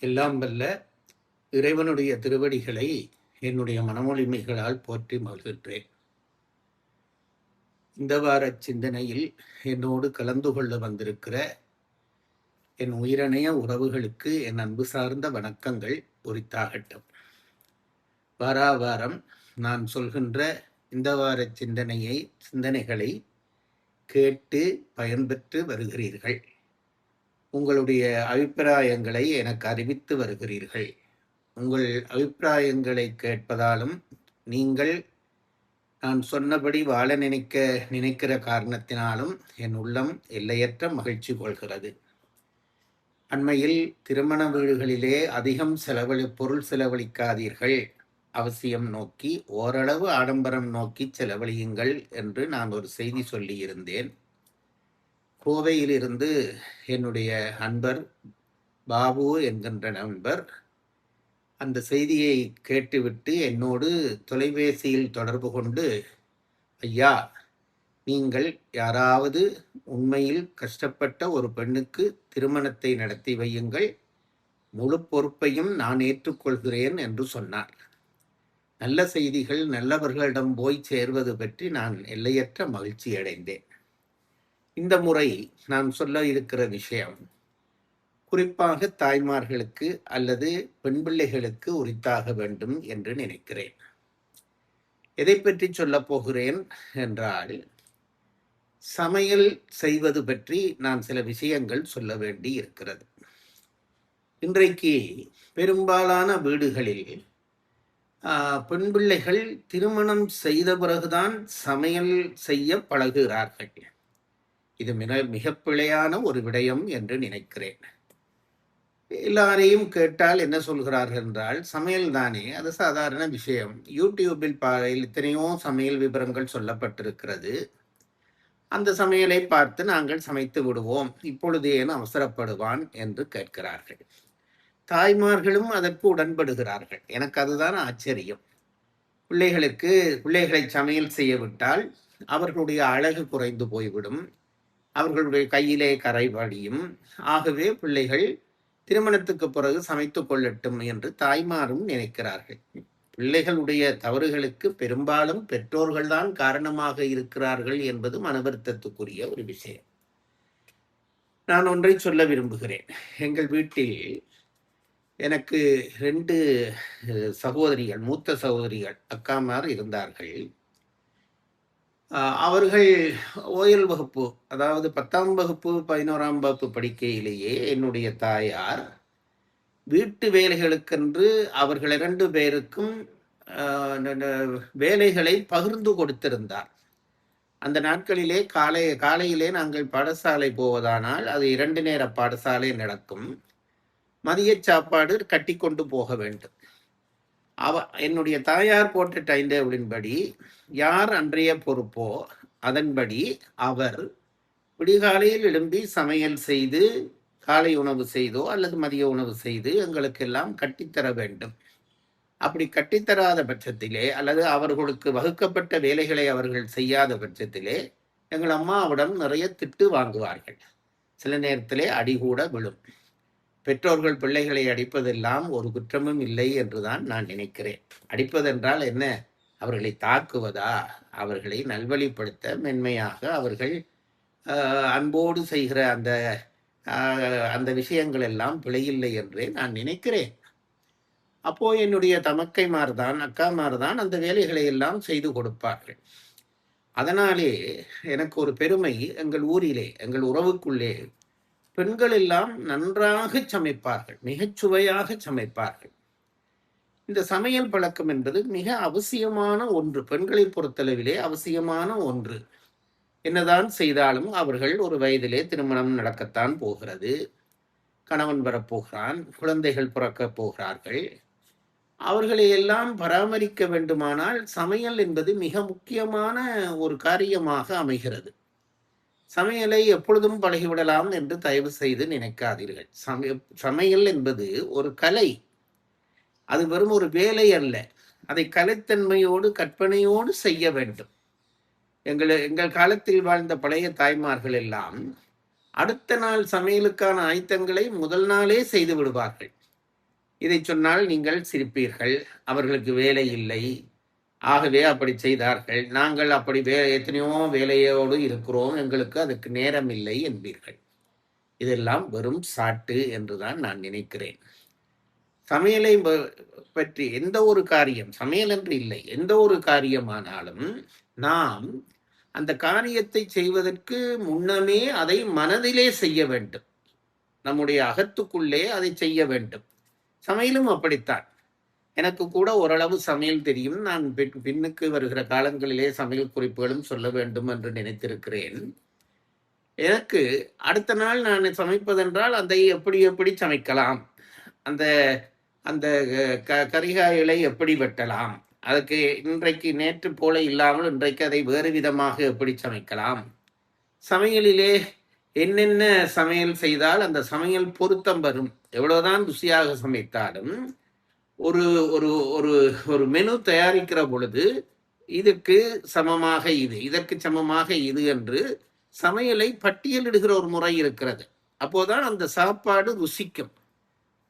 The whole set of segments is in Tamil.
எல்லாம் வல்ல இறைவனுடைய திருவடிகளை என்னுடைய மனமொழிமைகளால் போற்றி மகிழ்கின்றேன். இந்த வார சிந்தனையில் என்னோடு கலந்து கொள்ள வந்திருக்கிற என் உயிரணைய உறவுகளுக்கு என் அன்பு சார்ந்த வணக்கங்கள் உரித்தாகட்டும். வாராவாரம் நான் சொல்கின்ற இந்த வார சிந்தனைகளை கேட்டு பயன்பெற்று வருகிறீர்கள். உங்களுடைய அபிப்பிராயங்களை எனக்கு அறிவித்து வருகிறீர்கள். உங்கள் அபிப்பிராயங்களை கேட்பதாலும் நீங்கள் நான் சொன்னபடி வாழ நினைக்கிற காரணத்தினாலும் என் உள்ளம் எல்லையற்ற மகிழ்ச்சி கொள்கிறது. அண்மையில் திருமண வீடுகளிலே அதிகம் பொருள் செலவழிக்காதீர்கள், அவசியம் நோக்கி ஓரளவு ஆடம்பரம் நோக்கி செலவழியுங்கள் என்று நான் ஒரு செய்தி சொல்லியிருந்தேன். கோவையிலிருந்து என்னுடைய அன்பர் பாபு என்கின்ற நண்பர் அந்த செய்தியை கேட்டுவிட்டு என்னோடு தொலைபேசியில் தொடர்பு கொண்டு, ஐயா, நீங்கள் யாராவது உண்மையில் கஷ்டப்பட்ட ஒரு பெண்ணுக்கு திருமணத்தை நடத்தி வையுங்கள், முழு பொறுப்பையும் நான் ஏற்றுக்கொள்கிறேன் என்று சொன்னார். நல்ல செய்திகள் நல்லவர்களிடம் போய் சேர்வது பற்றி நான் எல்லையற்ற மகிழ்ச்சி அடைந்தேன். இந்த முறை நான் சொல்ல இருக்கிற விஷயம் குறிப்பாக தாய்மார்களுக்கு அல்லது பெண் பிள்ளைகளுக்கு உரித்தாக வேண்டும் என்று நினைக்கிறேன். எதை பற்றி சொல்ல போகிறேன் என்றால், சமையல் செய்வது பற்றி நான் சில விஷயங்கள் சொல்ல வேண்டி இருக்கிறது. இன்றைக்கு பெரும்பாலான வீடுகளில் பெண் பிள்ளைகள் திருமணம் செய்த பிறகுதான் சமையல் செய்ய பழகுகிறார்கள். இது மிக பிழையான ஒரு விடயம் என்று நினைக்கிறேன். எல்லாரையும் கேட்டால் என்ன சொல்கிறார்கள் என்றால், சமையல் தானே, அது சாதாரண விஷயம். யூடியூபில் எத்தனையோ சமையல் விவரங்கள் சொல்லப்பட்டிருக்கிறது, அந்த சமையலை பார்த்து நாங்கள் சமைத்து விடுவோம், இப்பொழுது ஏன் அவசரப்படுவான் என்று கேட்கிறார்கள். தாய்மார்களும் அதற்கு உடன்படுகிறார்கள். எனக்கு அதுதான் ஆச்சரியம். பிள்ளைகளை சமையல் செய்ய விட்டால் அவர்களுடைய அழகு குறைந்து போய்விடும், அவர்களுடைய கையிலே கரை படியும். ஆகவே பிள்ளைகள் திருமணத்துக்கு பிறகு சமைத்து கொள்ளட்டும் என்று தாய்மாரும் நினைக்கிறார்கள். பிள்ளைகளுடைய தவறுகளுக்கு பெரும்பாலும் பெற்றோர்கள்தான் காரணமாக இருக்கிறார்கள் என்பது மனவருத்தத்துக்குரிய ஒரு விஷயம். நான் ஒன்றை சொல்ல விரும்புகிறேன். எங்கள் வீட்டில் எனக்கு 2 சகோதரிகள், மூத்த சகோதரிகள், அக்காமார் இருந்தார்கள். அவர்கள் ஓயல் வகுப்பு, அதாவது 10ஆம் வகுப்பு 11ஆம் வகுப்பு படிக்கையிலேயே என்னுடைய தாயார் வீட்டு வேலைகளுக்கென்று அவர்கள் 2 பேருக்கும் வேலைகளை பகிர்ந்து கொடுத்திருந்தார். அந்த நாட்களிலே காலையிலே நாங்கள் பாடசாலை போவதானால் அது 2 நேர பாடசாலை நடக்கும். மதிய சாப்பாடு கட்டி கொண்டு போக வேண்டும். என்னுடைய தாயார் போட்ட டைம் டேபிளின்படி யார் அன்றைய பொறுப்போ அதன்படி அவர் விடிகாலையில் எழும்பி சமையல் செய்து காலை உணவு செய்தோ அல்லது மதிய உணவு செய்து எங்களுக்கெல்லாம் கட்டித்தர வேண்டும். அப்படி கட்டித்தராத பட்சத்திலே அல்லது அவர்களுக்கு வகுக்கப்பட்ட வேலைகளை அவர்கள் செய்யாத பட்சத்திலே எங்கள் அம்மாவிடம் நிறைய திட்டு வாங்குவார்கள். சில நேரத்திலே அடி கூட விழும். பெற்றோர்கள் பிள்ளைகளை அடிப்பதெல்லாம் ஒரு குற்றமும் இல்லை என்றுதான் நான் நினைக்கிறேன். அடிப்பதென்றால் என்ன? அவர்களை தாக்குவதா? அவர்களை நல்வழிப்படுத்த மென்மையாக அவர்கள் அன்போடு செய்கிற அந்த விஷயங்கள் எல்லாம் பிழையில்லை என்றே நான் நினைக்கிறேன். அப்போ என்னுடைய தமக்கைமார்தான், அக்காமார்தான் அந்த வேலைகளை எல்லாம் செய்து கொடுப்பார்கள். அதனாலே எனக்கு ஒரு பெருமை, எங்கள் ஊரிலே, எங்கள் உறவுக்குள்ளே பெண்கள் எல்லாம் நன்றாக சமைப்பார்கள், மிகச் சுவையாக சமைப்பார்கள். இந்த சமையல் பழக்கம் என்பது மிக அவசியமான ஒன்று, பெண்களை பொறுத்தளவிலே அவசியமான ஒன்று. என்னதான் செய்தாலும் அவர்கள் ஒரு வயதிலே திருமணம் நடக்கத்தான் போகிறது, கணவன் வரப்போகிறான், குழந்தைகள் பிறக்கப் போகிறார்கள். அவர்களை எல்லாம் பராமரிக்க வேண்டுமானால் சமையல் என்பது மிக முக்கியமான ஒரு காரியமாக அமைகிறது. சமையலை எப்பொழுதும் பழகிவிடலாம் என்று தயவு செய்து நினைக்காதீர்கள். சமையல் என்பது ஒரு கலை, அது வெறும் ஒரு வேலை அல்ல. அதை கலைத்தன்மையோடு கற்பனையோடு செய்ய வேண்டும். எங்கள் காலத்தில் வாழ்ந்த பழைய தாய்மார்கள் எல்லாம் அடுத்த நாள் சமையலுக்கான ஆயத்தங்களை முதல் நாளே செய்து விடுவார்கள். இதை சொன்னால் நீங்கள் சிரிப்பீர்கள். அவர்களுக்கு வேலை இல்லை, ஆகவே அப்படி செய்தார்கள். நாங்கள் அப்படி எத்தனையோ வேலையோடு இருக்கிறோம், எங்களுக்கு அதுக்கு நேரம் இல்லை என்பீர்கள். இதெல்லாம் வெறும் சாட்டு என்றுதான் நான் நினைக்கிறேன். சமையலை பற்றி எந்த ஒரு காரியம், சமையல் என்று இல்லை, எந்த ஒரு காரியமானாலும் நாம் அந்த காரியத்தை செய்வதற்கு முன்னமே அதை மனதிலே செய்ய வேண்டும். நம்முடைய அகத்துக்குள்ளே அதை செய்ய வேண்டும். சமையலும் அப்படித்தான். எனக்கு கூட ஓரளவு சமையல் தெரியும். நான் பின்னுக்கு வருகிற காலங்களிலே சமையல் குறிப்புகளும் சொல்ல வேண்டும் என்று நினைத்திருக்கிறேன். எனக்கு அடுத்த நாள் நான் சமைப்பதென்றால் அதை எப்படி எப்படி சமைக்கலாம், அந்த அந்த கரிகாய்களை எப்படி வெட்டலாம், அதுக்கு இன்றைக்கு நேற்று போல இல்லாமல் இன்றைக்கு அதை வேறு விதமாக எப்படி சமைக்கலாம், சமையலிலே என்னென்ன சமையல் செய்தால் அந்த சமையல் பொருத்தம் வரும். எவ்வளவுதான் ருசியாக சமைத்தாலும் ஒரு ஒரு ஒரு ஒரு மெனு தயாரிக்கிற பொழுது இதற்கு சமமாக இது, இதற்கு சமமாக இது என்று சமையலை பட்டியலிடுகிற ஒரு முறை இருக்கிறது. அப்போதான் அந்த சாப்பாடு ருசிக்கும்.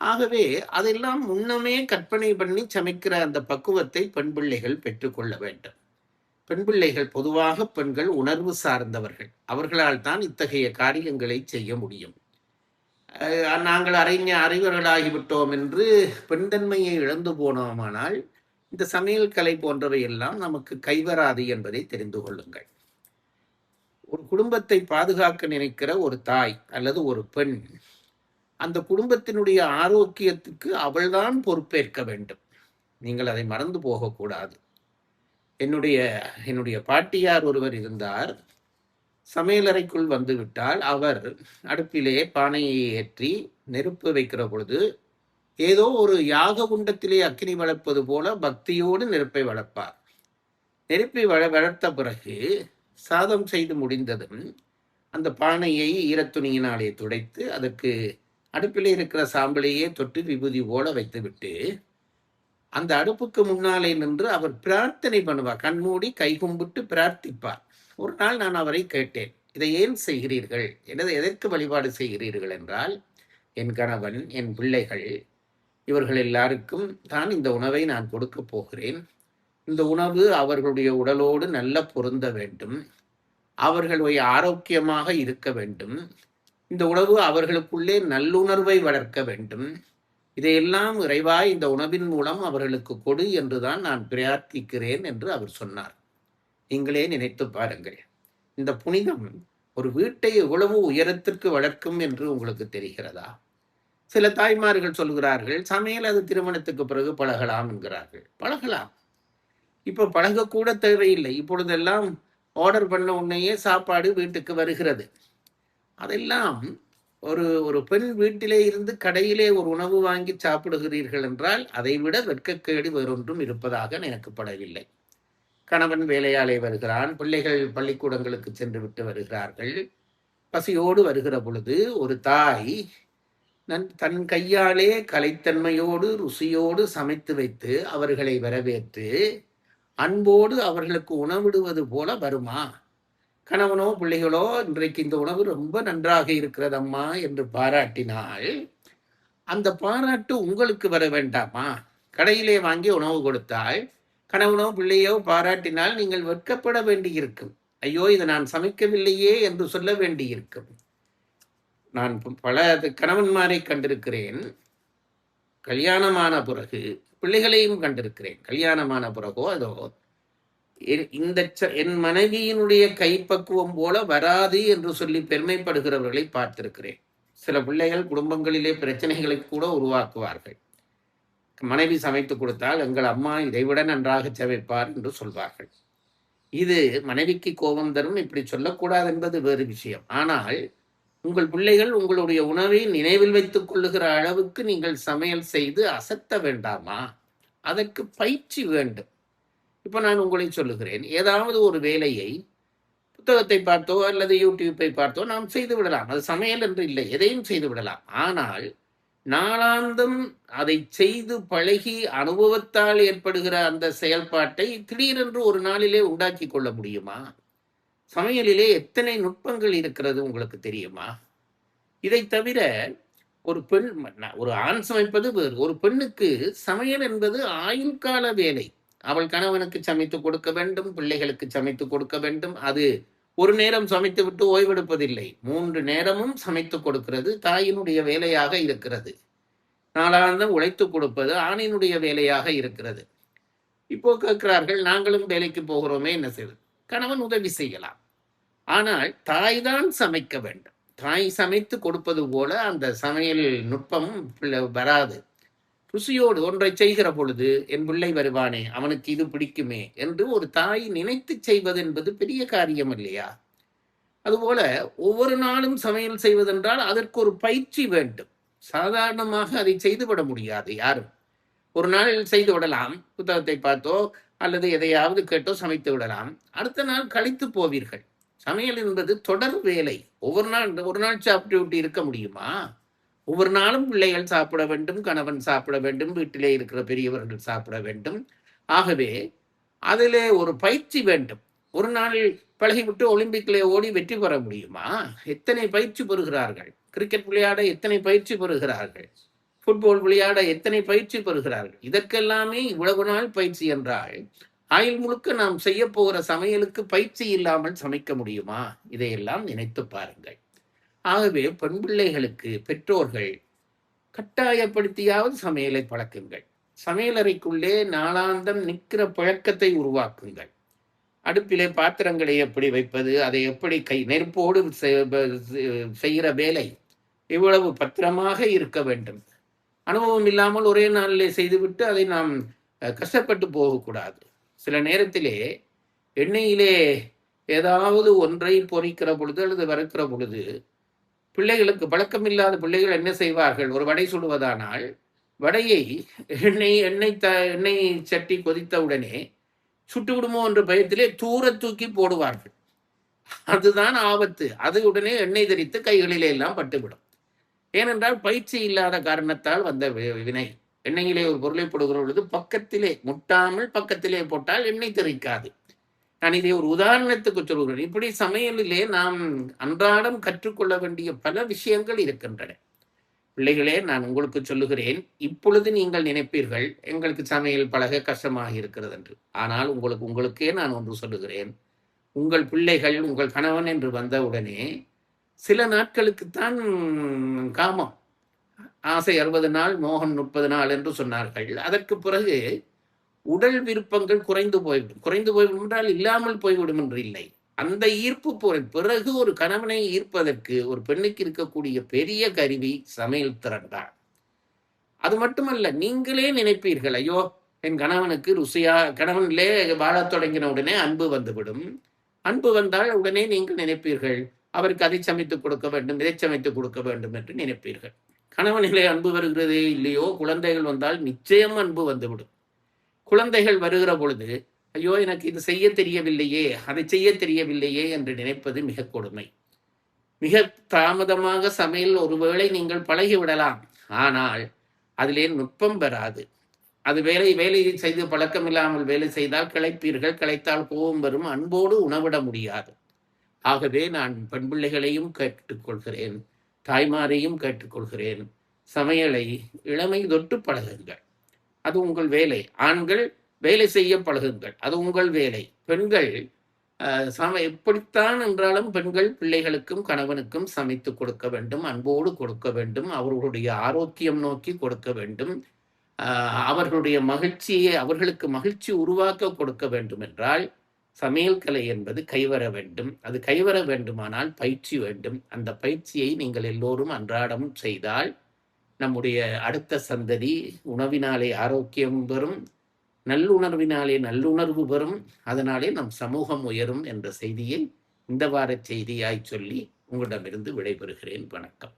ஆகவே அதெல்லாம் முன்னமே கற்பனை பண்ணி சமைக்கிற அந்த பக்குவத்தை பெண் பிள்ளைகள் பெற்றுக்கொள்ள வேண்டும். பெண் பிள்ளைகள் பொதுவாக பெண்கள் உணர்வு சார்ந்தவர்கள். அவர்களால் தான் இத்தகைய காரியங்களை செய்ய முடியும். நாங்கள் அறிவர்களாகிவிட்டோம் என்று பெண்தன்மையை இழந்து போனோமானால் இந்த சமையல் கலை போன்றவை எல்லாம் நமக்கு கைவராது என்பதை தெரிந்து கொள்ளுங்கள். ஒரு குடும்பத்தை பாதுகாக்க நினைக்கிற ஒரு தாய் அல்லது ஒரு பெண் அந்த குடும்பத்தினுடைய ஆரோக்கியத்துக்கு அவள்தான் பொறுப்பேற்க வேண்டும். நீங்கள் அதை மறந்து போகக்கூடாது. என்னுடைய பாட்டியார் ஒருவர் இருந்தார். சமையலறைக்குள் வந்துவிட்டால் அவர் அடுப்பிலே பானையை ஏற்றி நெருப்பு வைக்கிற பொழுது ஏதோ ஒரு யாக குண்டத்திலே அக்கினி வளர்ப்பது போல பக்தியோடு நெருப்பை வளர்ப்பார். நெருப்பை வளர்த்த பிறகு சாதம் செய்து முடிந்ததும் அந்த பானையை ஈரத்துணியினாலே துடைத்து அதற்கு அடுப்பிலே இருக்கிற சாம்பலையே தொட்டு விபூதி போல வைத்துவிட்டு அந்த அடுப்புக்கு முன்னாலே நின்று அவர் பிரார்த்தனை பண்ணுவார். கண்மூடி கை கும்பிட்டு பிரார்த்திப்பார். ஒரு நாள் நான் அவரை கேட்டேன், இதை ஏன் செய்கிறீர்கள், எதற்கு வழிபாடு செய்கிறீர்கள் என்றால், என் கணவன், என் பிள்ளைகள் இவர்கள் எல்லாருக்கும் தான் இந்த உணவை நான் கொடுக்க போகிறேன். இந்த உணவு அவர்களுடைய உடலோடு நல்ல பொருந்த வேண்டும், அவர்களுடைய ஆரோக்கியமாக இருக்க வேண்டும், இந்த உணவு அவர்களுக்குள்ளே நல்லுணர்வை வளர்க்க வேண்டும். இதையெல்லாம் இறைவா இந்த உணவின் மூலம் அவர்களுக்கு கொடு என்றுதான் நான் பிரார்த்திக்கிறேன் என்று அவர் சொன்னார். நீங்களே நினைத்து பாருங்கள், இந்த புனிதம் ஒரு வீட்டை எவ்வளவு உயரத்திற்கு வளர்க்கும் என்று உங்களுக்கு தெரிகிறதா? சில தாய்மார்கள் சொல்கிறார்கள், சமையல் அது திருமணத்துக்கு பிறகு பழகலாம் என்கிறார்கள். பழகலாம். இப்போ பழகக்கூட தேவையில்லை. இப்பொழுதெல்லாம் ஆர்டர் பண்ண உடனேயே சாப்பாடு வீட்டுக்கு வருகிறது. அதெல்லாம் ஒரு பெண் வீட்டிலே இருந்து கடையிலே ஒரு உணவு வாங்கி சாப்பிடுகிறீர்கள் என்றால் அதை விட வெட்கக்கேடு வேறொன்றும் இருப்பதாக நினைக்கப்படவில்லை. கணவன் வேலையாலே வருகிறான், பிள்ளைகள் பள்ளிக்கூடங்களுக்கு சென்று விட்டு வருகிறார்கள். பசியோடு வருகிற பொழுது ஒரு தாய் தன் கையாலே கலைத்தன்மையோடு ருசியோடு சமைத்து வைத்து அவர்களை வரவேற்று அன்போடு அவர்களுக்கு உணவிடுவது போல வருமா? கணவனோ பிள்ளைகளோ இன்றைக்கு இந்த உணவு ரொம்ப நன்றாக இருக்கிறது அம்மா என்று பாராட்டினால் அந்த பாராட்டு உங்களுக்கு வர வேண்டாமா? கடையிலே வாங்கி உணவு கொடுத்தால் கணவனோ பிள்ளையோ பாராட்டினால் நீங்கள் வெட்கப்பட வேண்டியிருக்கும். ஐயோ, இதை நான் சமைக்கவில்லையே என்று சொல்ல வேண்டியிருக்கும். நான் பல கணவன்மாரை கண்டிருக்கிறேன். கல்யாணமான பிறகு பிள்ளைகளையும் கண்டிருக்கிறேன். கல்யாணமான பிறகோ அதோ என் மனைவியினுடைய கைப்பக்குவம் போல வராது என்று சொல்லி பெருமைப்படுகிறவர்களை பார்த்திருக்கிறேன். சில பிள்ளைகள் குடும்பங்களிலே பிரச்சனைகளை கூட உருவாக்குவார்கள். மனைவி சமைத்து கொடுத்தால் எங்கள் அம்மா இதைவிட நன்றாக சமைப்பார் என்று சொல்வார்கள். இது மனைவிக்கு கோபம் தரும். இப்படி சொல்லக்கூடாது என்பது வேறு விஷயம். ஆனால் உங்கள் பிள்ளைகள் உங்களுடைய உணவை நினைவில் வைத்துக் கொள்ளுகிற அளவுக்கு நீங்கள் சமையல் செய்து அசத்த வேண்டாமா? அதற்கு பயிற்சி வேண்டும். இப்போ நான் உங்களை சொல்லுகிறேன், ஏதாவது ஒரு வேலையை புத்தகத்தை பார்த்தோ அல்லது யூடியூப்பை பார்த்தோ நாம் செய்து விடலாம். அது சமையல் என்று இல்லை, எதையும் செய்து விடலாம். ஆனால் நாளாந்தம் அதை செய்து பழகி அனுபவத்தால் ஏற்படுகிற அந்த செயல்பாட்டை திடீரென்று ஒரு நாளிலே உண்டாக்கி கொள்ள முடியுமா? சமையலிலே எத்தனை நுட்பங்கள் இருக்கிறது உங்களுக்கு தெரியுமா? இதை தவிர ஒரு பெண் ஒரு ஆண் சமைப்பது வேறு. ஒரு பெண்ணுக்கு சமையல் என்பது ஆயுள் கால வேலை. அவள் கணவனுக்கு சமைத்து கொடுக்க வேண்டும், பிள்ளைகளுக்கு சமைத்து கொடுக்க வேண்டும். அது ஒரு நேரம் சமைத்துவிட்டு ஓய்வெடுப்பதில்லை. 3 நேரமும் சமைத்துக் கொடுக்கிறது தாயினுடைய வேலையாக இருக்கிறது. நாளாந்தம் உழைத்துக் கொடுப்பது ஆணினுடைய வேலையாக இருக்கிறது. இப்போ கேட்கிறார்கள், நாங்களும் வேலைக்கு போகிறோமே, என்ன செய்வது? கணவன் உதவி செய்யலாம். ஆனால் தாய் தான் சமைக்க வேண்டும். தாய் சமைத்து கொடுப்பது போல அந்த சமையல் நுட்பம் வராது. ருசியோடு ஒன்றை செய்கிற பொழுது, என் பிள்ளை வருவானே, அவனுக்கு இது பிடிக்குமே என்று ஒரு தாய் நினைத்து செய்வது என்பது பெரிய காரியம் இல்லையா? அதுபோல ஒவ்வொரு நாளும் சமையல் செய்வதென்றால் அதற்கு ஒரு பயிற்சி வேண்டும். சாதாரணமாக அதை செய்துவிட முடியாது யாரும். ஒரு நாள் செய்து விடலாம், புத்தகத்தை பார்த்தோ அல்லது எதையாவது கேட்டோ சமைத்து விடலாம். அடுத்த நாள் கழித்து போவீர்கள். சமையல் என்பது தொடர் வேலை. ஒரு நாள் சாப்பிட்டு விட்டு இருக்க முடியுமா? ஒவ்வொரு நாளும் பிள்ளைகள் சாப்பிட வேண்டும், கணவன் சாப்பிட வேண்டும், வீட்டிலே இருக்கிற பெரியவர்கள் சாப்பிட வேண்டும். ஆகவே அதிலே ஒரு பயிற்சி வேண்டும். ஒரு நாள் பழகிவிட்டு ஒலிம்பிக்கிலே ஓடி வெற்றி பெற முடியுமா? எத்தனை பயிற்சி பெறுகிறார்கள்? கிரிக்கெட் விளையாட எத்தனை பயிற்சி பெறுகிறார்கள்? ஃபுட்பால் விளையாட எத்தனை பயிற்சி பெறுகிறார்கள்? இதற்கெல்லாமே இவ்வளவு நாள் பயிற்சி என்றால், ஆயுள் முழுக்க நாம் செய்ய போகிற சமையலுக்கு பயிற்சி இல்லாமல் சமைக்க முடியுமா? இதையெல்லாம் நினைத்து பாருங்கள். ஆகவே பெண் பிள்ளைகளுக்கு பெற்றோர்கள் கட்டாயப்படுத்தியாவது சமையலை பழக்குங்கள். சமையலறைக்குள்ளே நாளாந்தம் நிற்கிற பழக்கத்தை உருவாக்குங்கள். அடுப்பிலே பாத்திரங்களை எப்படி வைப்பது, அதை எப்படி நெருப்போடு செய்கிற வேலை இவ்வளவு பத்திரமாக இருக்க வேண்டும். அனுபவம் இல்லாமல் ஒரே நாளிலே செய்துவிட்டு அதை நாம் கஷ்டப்பட்டு போகக்கூடாது. சில நேரத்திலே எண்ணெயிலே ஏதாவது ஒன்றை பொறிக்கிற பொழுது அல்லது வறுக்கிற பொழுது, பிள்ளைகளுக்கு பழக்கமில்லாத பிள்ளைகள் என்ன செய்வார்கள்? ஒரு வடை சுடுவதானால் வடையை எண்ணெய் சட்டி கொதித்தவுடனே சுட்டு விடுமோ என்ற பயத்திலே தூர தூக்கி போடுவார்கள். அதுதான் ஆபத்து. அது உடனே எண்ணெய் தெரித்து கைகளிலே எல்லாம் பட்டுவிடும். ஏனென்றால் பயிற்சி இல்லாத காரணத்தால் வந்த வினை. எண்ணெயிலே ஒரு பொருளை போடுகிற பொழுது பக்கத்திலே முட்டாமல் பக்கத்திலே போட்டால் எண்ணெய் தெரிக்காது. நான் இதை ஒரு உதாரணத்துக்கு சொல்கிறேன். இப்படி சமையலிலே நாம் அன்றாடம் கற்றுக்கொள்ள வேண்டிய பல விஷயங்கள் இருக்கின்றன. பிள்ளைகளே, நான் உங்களுக்கு சொல்லுகிறேன், இப்பொழுது நீங்கள் நினைப்பீர்கள் எங்களுக்கு சமையல் பழக கஷ்டமாக இருக்கிறது என்று. ஆனால் உங்களுக்கே நான் ஒன்று சொல்லுகிறேன். உங்கள் பிள்ளைகள் உங்கள் கணவன் என்று வந்தவுடனே சில நாட்களுக்குத்தான் காமம். ஆசை 60 நாள், மோகம் 30 நாள் என்று சொன்னார்கள். அதற்கு பிறகு உடல் விருப்பங்கள் குறைந்து போய்விடும் என்றால் இல்லாமல் போய்விடும் என்று இல்லை. அந்த ஈர்ப்பு பிறகு ஒரு கணவனை ஈர்ப்பதற்கு ஒரு பெண்ணுக்கு இருக்கக்கூடிய பெரிய கருவி சமையல் திறன் தான். அது மட்டுமல்ல, நீங்களே நினைப்பீர்கள், ஐயோ என் கணவனுக்கு கணவனிலே வாழத் தொடங்கின உடனே அன்பு வந்துவிடும். அன்பு வந்தால் உடனே நீங்கள் நினைப்பீர்கள், அவருக்கு அதை சமைத்து கொடுக்க வேண்டும், இதை சமைத்து கொடுக்க வேண்டும் என்று நினைப்பீர்கள். கணவனிலே அன்பு வருகிறதே இல்லையோ, குழந்தைகள் வந்தால் நிச்சயம் அன்பு வந்துவிடும். குழந்தைகள் வருகிற பொழுது, ஐயோ எனக்கு இது செய்ய தெரியவில்லையே, அதை செய்ய தெரியவில்லையே என்று நினைப்பது மிக கொடுமை. மிக தாமதமாக சமையல் ஒருவேளை நீங்கள் பழகிவிடலாம், ஆனால் அதிலே நுட்பம் பெறாது. அது வேலை செய்து பழக்கம் இல்லாமல் வேலை செய்தால் கிளைப்பீர்கள், கிளைத்தால் கோபம் வரும், அன்போடு உணவிட முடியாது. ஆகவே நான் பெண் பிள்ளைகளையும் கேட்டுக்கொள்கிறேன், தாய்மாரையும் கேட்டுக்கொள்கிறேன், சமையலை இளமை தொட்டு பழகுங்கள். அது உங்கள் வேலை. ஆண்கள் வேலை செய்ய பழகுங்கள், அது உங்கள் வேலை. பெண்கள் எப்படித்தான் என்றாலும் பெண்கள் பிள்ளைகளுக்கும் கணவனுக்கும் சமைத்து கொடுக்க வேண்டும், அன்போடு கொடுக்க வேண்டும், அவர்களுடைய ஆரோக்கியம் நோக்கி கொடுக்க வேண்டும், அவர்களுடைய அவர்களுக்கு மகிழ்ச்சி உருவாக்க கொடுக்க வேண்டும் என்றால் சமையல் கலை என்பது கைவர வேண்டும். அது கைவர வேண்டுமானால் பயிற்சி வேண்டும். அந்த பயிற்சியை நீங்கள் எல்லோரும் அன்றாடம் செய்தால் நம்முடைய அடுத்த சந்ததி உணவினாலே ஆரோக்கியம் பெறும், நல்லுணர்வினாலே நல்லுணர்வு பெறும், அதனாலே நம் சமூகம் உயரும் என்ற செய்தியை இந்த வார செய்தியாய் சொல்லி உங்களிடமிருந்து விடைபெறுகிறேன். வணக்கம்.